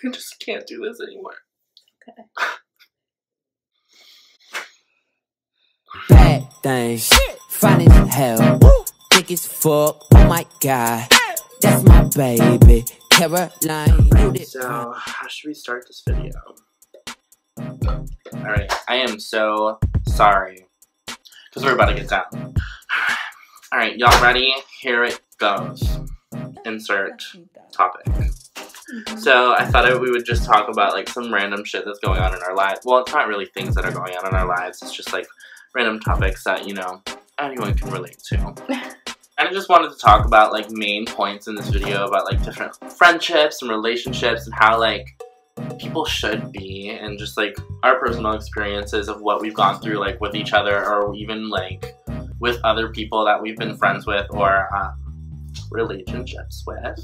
I just can't do this anymore. Okay. Bad things, fine as hell, thick as fuck. Oh my god, that's my baby, Caroline. So, how should we start this video? Alright, I am so sorry. Because we're about to get down. Alright, y'all ready? Here it goes. Insert topic. So, I thought we would just talk about like some random shit that's going on in our lives. Well, it's not really things that are going on in our lives. It's just like random topics that, you know, anyone can relate to. And I just wanted to talk about like main points in this video about like different friendships and relationships and how like people should be, and just like our personal experiences of what we've gone through like with each other, or even like with other people that we've been friends with or relationships with.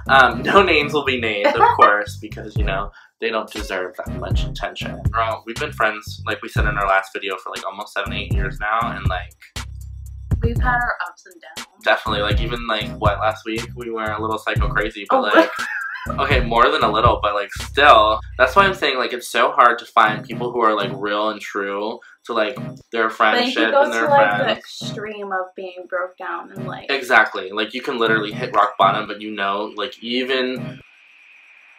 No names will be named, of course, because, you know, they don't deserve that much attention. Bro, we've been friends, like we said in our last video, for like almost 7-8 years now, and like we've had our ups and downs. Definitely, like even like what, last week we were a little psycho crazy, but like okay, more than a little, but like still, that's why I'm saying like it's so hard to find people who are like real and true to like their friendship and their friends. The extreme of being broke down and like exactly, like you can literally hit rock bottom, but you know, like even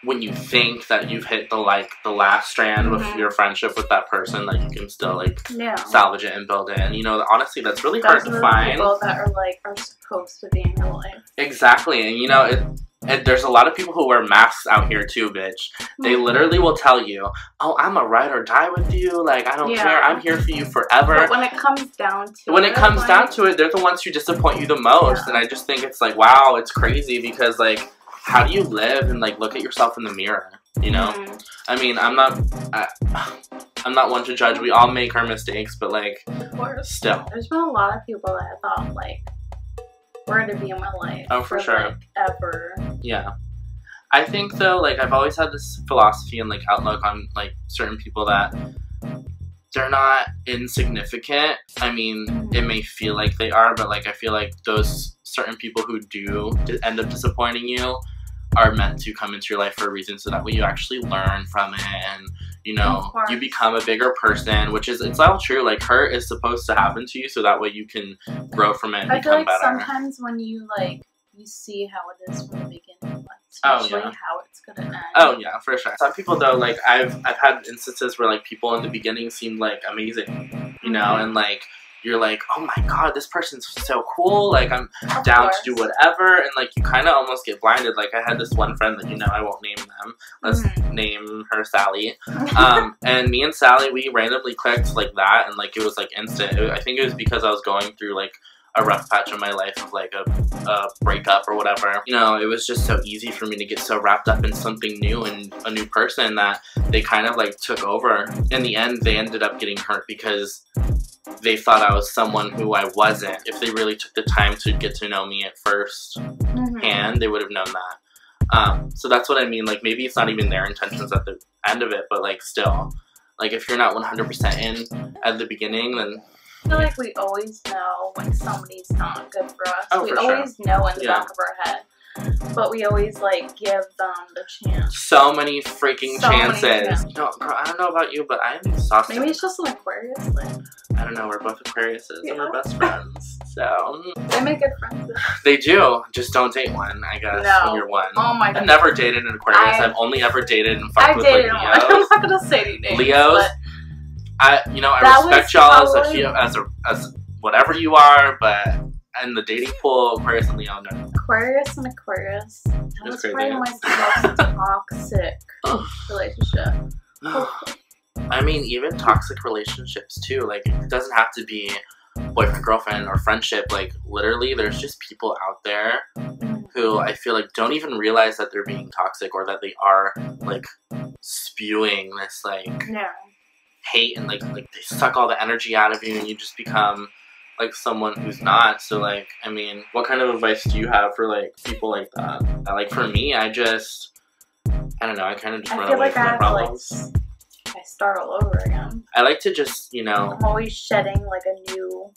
when you think that you've hit the last strand with your friendship with that person, like you can still like salvage it and build it. And you know, honestly, that's really hard to find. People that are like are supposed to be in your life. Exactly, and you know there's a lot of people who wear masks out here too, bitch. They literally will tell you, oh, I'm a ride or die with you. Like, I don't care. I'm here for you forever. But when it comes down to it, they're the ones who disappoint you the most. Yeah. And I just think it's like, wow, it's crazy because, like, how do you live and, like, look at yourself in the mirror, you know? I mean, I'm not one to judge. We all make our mistakes, but, like, still. There's been a lot of people that I thought, like, were to be in my life. Oh, for sure. Like, ever. Yeah. I think, though, like, I've always had this philosophy and, like, outlook on, like, certain people that they're not insignificant. I mean, it may feel like they are, but, like, I feel like those certain people who do end up disappointing you are meant to come into your life for a reason, so that way you actually learn from it and, you know, you become a bigger person, which is, it's all true. Like, hurt is supposed to happen to you so that way you can grow from it and become better. Sometimes when you, like, you see how it is from the beginning, especially how it's gonna end. Oh yeah, for sure. Some people though, like I've had instances where like people in the beginning seemed like amazing, you know, and like you're like, oh my god, this person's so cool, like I'm down to do whatever, and like you kind of almost get blinded. Like I had this one friend that, you know, I won't name them, let's name her Sally, and me and Sally, we randomly clicked like that, and like it was like instant. I think it was because I was going through like a rough patch in my life of like a breakup or whatever. You know, it was just so easy for me to get so wrapped up in something new and a new person that they kind of like took over. In the end, they ended up getting hurt because they thought I was someone who I wasn't. If they really took the time to get to know me at first hand, they would have known that. So that's what I mean. Like, maybe it's not even their intentions at the end of it, but like still, like if you're not 100% in at the beginning, then I feel like we always know when somebody's not good for us. Oh, we always know in the back of our head. But we always, like, give them the chance. So many freaking chances. No, girl, I don't know about you, but I am exhausted. Maybe it's just an Aquarius thing. I don't know. We're both Aquariuses and we're best friends. So they make good friends. They do. Just don't date one, I guess, when you're one. Oh my god. I've never dated an Aquarius. I've only ever dated and fucked with like Leos. I'm not gonna say any names. Leos. I respect y'all as whatever you are, but in the dating pool, Aquarius and Leo, no. Aquarius and Aquarius. That was probably my most toxic relationship. I mean, even toxic relationships too. Like, it doesn't have to be boyfriend, girlfriend, or friendship. Like, literally, there's just people out there who I feel like don't even realize that they're being toxic, or that they are like spewing this like hate, and like they suck all the energy out of you, and you just become like someone who's not. So like, I mean, what kind of advice do you have for like people like that? Like for me, I don't know, I kind of just run away from the problems. I start all over again. I like to just, you know, I'm always shedding like a new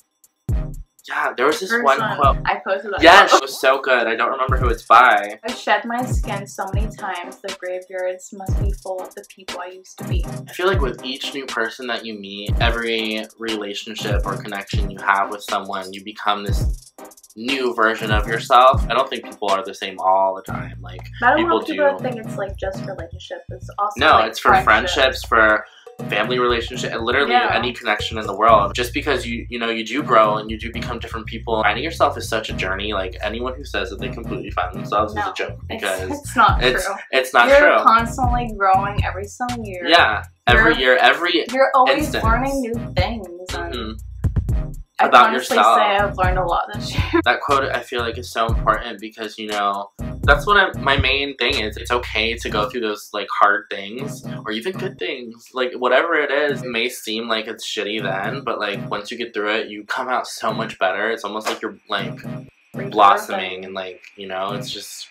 Yeah, there was this one quote. I posted that. Yes, it was so good. I don't remember who it's by. I've shed my skin so many times, the graveyards must be full of the people I used to be. I feel like with each new person that you meet, every relationship or connection you have with someone, you become this new version of yourself. I don't think people are the same all the time. Like, I don't want people to think it's like just relationship. It's also no, like it's for friendships, for family relationship, and literally any connection in the world. Just because you do grow and you do become different people. Finding yourself is such a journey. Like, anyone who says that they completely find themselves is a joke, because it's not true. It's not true. You're constantly growing every single year. Yeah, every year, you're always instance. Learning new things. And I about honestly yourself. say I've learned a lot this year. That quote, I feel like, is so important, because that's what my main thing is. It's okay to go through those like hard things, or even good things, like whatever it is. It may seem like it's shitty then, but like once you get through it, you come out so much better. It's almost like you're like blossoming, and like, it's just,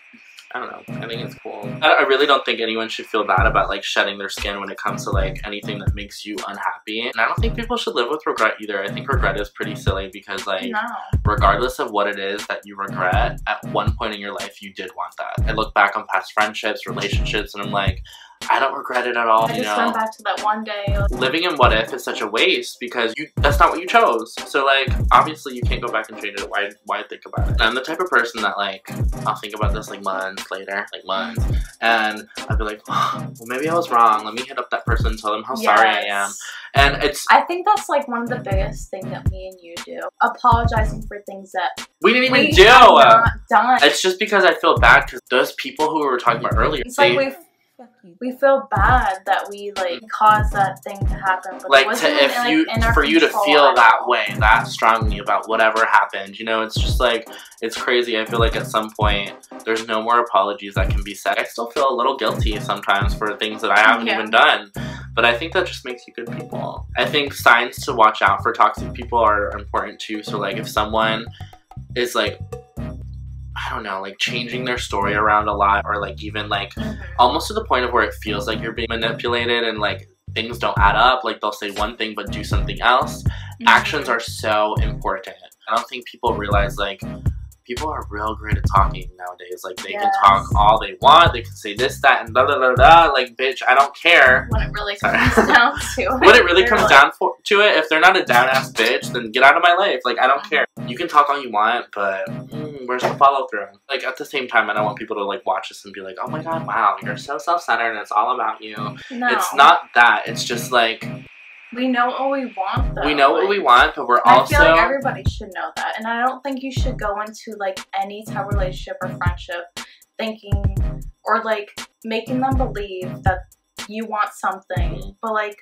I don't know. I think it's cool. I really don't think anyone should feel bad about like shedding their skin when it comes to like anything that makes you unhappy. And I don't think people should live with regret either. I think regret is pretty silly, because like regardless of what it is that you regret, at one point in your life you did want that. I look back on past friendships, relationships, and I'm like, I don't regret it at all. I just went back to that one day. Living in what if is such a waste, because that's not what you chose. So like, obviously you can't go back and change it. Why think about it? I'm the type of person that like, I'll think about this like months later, and I'll be like, oh, well, maybe I was wrong. Let me hit up that person and tell them how sorry I am. And I think that's like one of the biggest things that me and you do. Apologizing for things that we didn't even do. Not done. It's just because I feel bad, because those people who we were talking about earlier, it's like we feel bad that we like caused that thing to happen, but like for you to feel that way, that strongly about whatever happened, it's just like, it's crazy. I feel like at some point there's no more apologies that can be said. I still feel a little guilty sometimes for things that I haven't even done, but I think that just makes you good people. I think signs to watch out for toxic people are important too. So like, if someone is like, I don't know, like changing their story around a lot, or like even like almost to the point of where it feels like you're being manipulated and like things don't add up, like they'll say one thing but do something else. Actions are so important. I don't think people realize like people are real great at talking nowadays. Like, they can talk all they want. They can say this, that, and blah, blah, blah, blah. Like, bitch, I don't care. When it really comes down to it. When it really comes down to it, if they're not a down-ass bitch, then get out of my life. Like, I don't care. You can talk all you want, but where's the follow-through? Like, at the same time, I don't want people to, like, watch this and be like, oh my god, wow, you're so self-centered and it's all about you. No. It's not that. It's just, like... we know what we want, though. We know what we want, but we're also... I feel like everybody should know that. And I don't think you should go into, like, any type of relationship or friendship thinking... or, like, making them believe that you want something, but, like,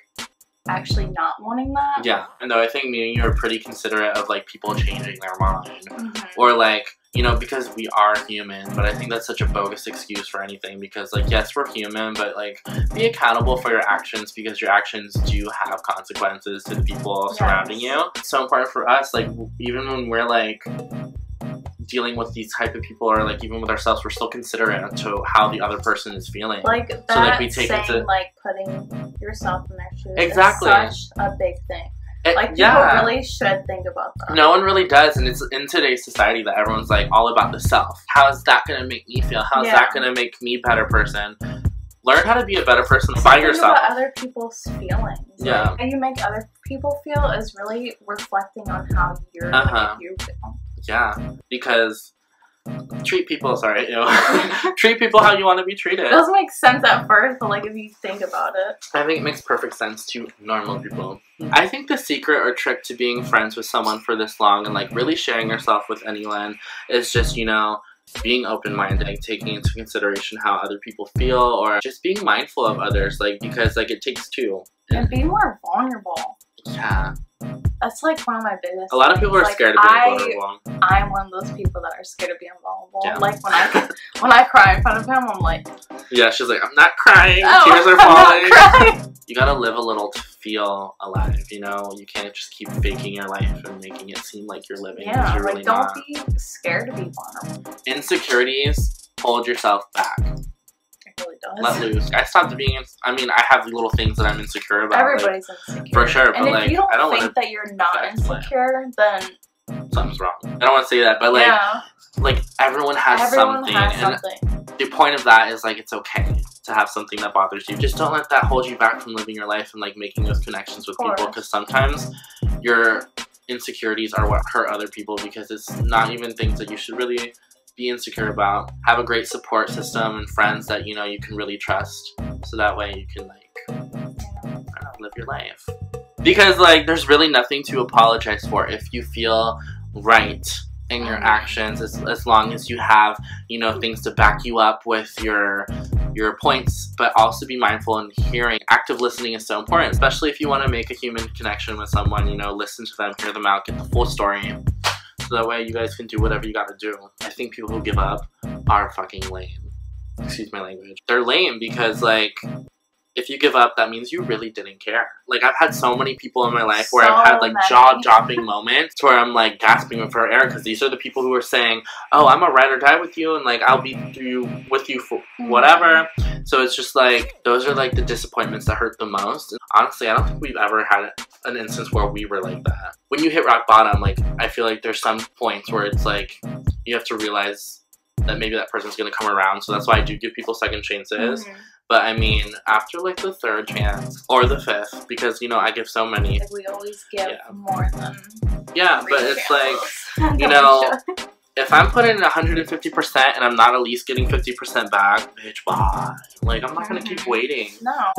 actually not wanting that. Yeah. And though I think me and you are pretty considerate of, like, people changing their mind. Or, like... you know, because we are human, but I think that's such a bogus excuse for anything, because, like, yes, we're human, but, like, be accountable for your actions, because your actions do have consequences to the people surrounding you. It's so important for us, like, even when we're, like, dealing with these type of people, or, like, even with ourselves, we're still considerate to how the other person is feeling. Like, that so, like, we take saying, like, putting yourself in their shoes exactly. is such a big thing. Like, people really should think about that. No one really does, and it's in today's society that everyone's, like, all about the self. How is that going to make me feel? How is that going to make me a better person? Learn how to be a better person by yourself. Think about other people's feelings. Yeah. Like, how you make other people feel is really reflecting on how you're making you feel. Yeah, because... treat people, treat people how you want to be treated. It doesn't make sense at first, but, like, if you think about it. I think it makes perfect sense to normal people. I think the secret or trick to being friends with someone for this long and, like, really sharing yourself with anyone is just, you know, being open-minded, like, taking into consideration how other people feel, or just being mindful of others, like, because, like, it takes two. And be more vulnerable. Yeah. That's, like, one of my biggest A lot of people are scared of being vulnerable. I'm one of those people that are scared of being vulnerable. Yeah. Like, when I cry in front of him, I'm like... yeah, she's like, I'm not crying. Oh, tears are falling. I'm not crying. You gotta live a little to feel alive, you know? You can't just keep faking your life and making it seem like you're living. Yeah, you're like, really don't not. be scared to be vulnerable. Insecurities, hold yourself back. Really does. Let loose. I stopped being. I mean, I have little things that I'm insecure about. Everybody's like, insecure for sure, and but if like, you don't I don't think that you're not insecure, then something's wrong. I don't want to say that, but like, yeah. like everyone has something, and the point of that is like it's okay to have something that bothers you. Just don't let that hold you back from living your life and like making those connections with people, because sometimes your insecurities are what hurt other people, because it's not even things that you should really be insecure about. Have a great support system and friends that you know you can really trust, so that way you can like live your life. Because like there's really nothing to apologize for if you feel right in your actions, as long as you have, you know, things to back you up with your points. But also be mindful in hearing. Active listening is so important, especially if you want to make a human connection with someone. You know, listen to them, hear them out, get the full story, so that way you guys can do whatever you gotta do. I think people who give up are fucking lame. Excuse my language. They're lame because like, if you give up, that means you really didn't care. Like, I've had so many people in my life where I've had, like, jaw-dropping moments where I'm, like, gasping for air, because these are the people who are saying, oh, I'm a ride or die with you, and, like, I'll be with you for whatever. So it's just, like, those are, like, the disappointments that hurt the most. And honestly, I don't think we've ever had an instance where we were like that. When you hit rock bottom, like, I feel like there's some points where it's, like, you have to realize that maybe that person's gonna come around. So that's why I do give people second chances. But I mean, after like the 3rd chance or the 5th, because you know I give so many. Like we always give more than. Yeah, but it's like, you know, if I'm putting in 150% and I'm not at least getting 50% back, bitch, bye. Like I'm not gonna keep waiting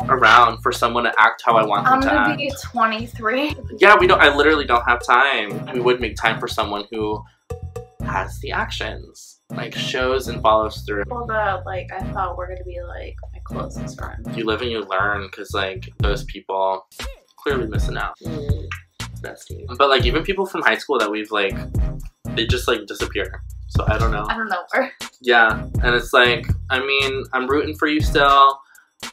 around for someone to act how I want them to act. I'm gonna be 23. Yeah, we don't. I literally don't have time. We would make time for someone who has the actions, like shows and follows through. People that like I thought were gonna be like my closest friends. You live and you learn, because like those people clearly missing out. Bestie. But like even people from high school that we've like, they just like disappear. So I don't know. I don't know where. Yeah, and it's like, I mean, I'm rooting for you still,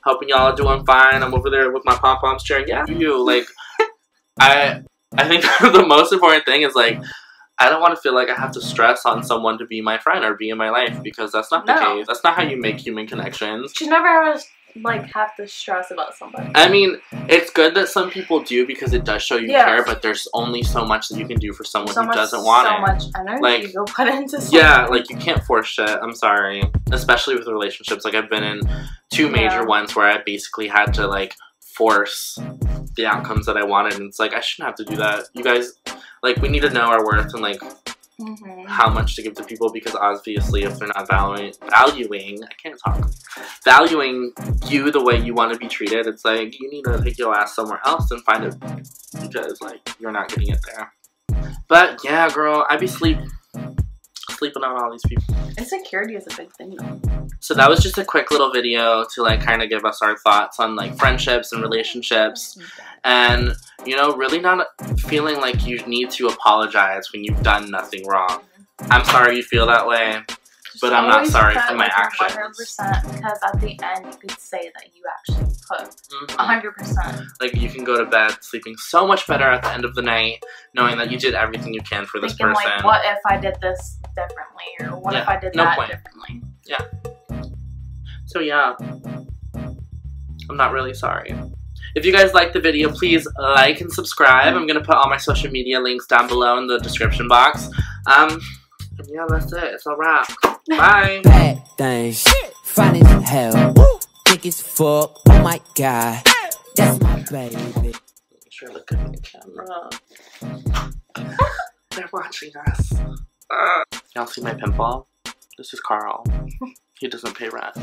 hoping y'all are doing fine. I'm over there with my pom-poms cheering. Yeah, you. Like, I think the most important thing is like, I don't want to feel like I have to stress on someone to be my friend or be in my life, because that's not the case. That's not how you make human connections. You never ever like have to stress about somebody. I mean, it's good that some people do, because it does show you care, but there's only so much that you can do for someone who doesn't want it. So much energy like, you'll put into something. Yeah, like you can't force shit. I'm sorry. Especially with relationships. Like I've been in 2 major ones where I basically had to like force the outcomes that I wanted, and it's like I shouldn't have to do that. You guys, like, we need to know our worth and like how much to give to people, because obviously if they're not valuing you the way you want to be treated, it's like you need to take your ass somewhere else and find it, because like you're not getting it there. But yeah, girl, I be sleeping on all these people. Insecurity is a big thing though. So that was just a quick little video to like kind of give us our thoughts on like friendships and relationships, and you know, really not feeling like you need to apologize when you've done nothing wrong. I'm sorry you feel that way, but I'm not sorry for my actions. 100%, because at the end you could say that you actually put 100%. Like you can go to bed sleeping so much better at the end of the night, knowing that you did everything you can for this person. Like, what if I did this differently, or what if I did that differently? Yeah. So yeah, I'm not really sorry. If you guys liked the video, please like and subscribe. I'm gonna put all my social media links down below in the description box. Yeah, that's it. It's a wrap. Bye. Bad things, fine as hell, thick as fuck. Oh my god, that's my baby. Make sure I look good in the camera. They're watching us. Y'all see my pimple? This is Carl. He doesn't pay rent.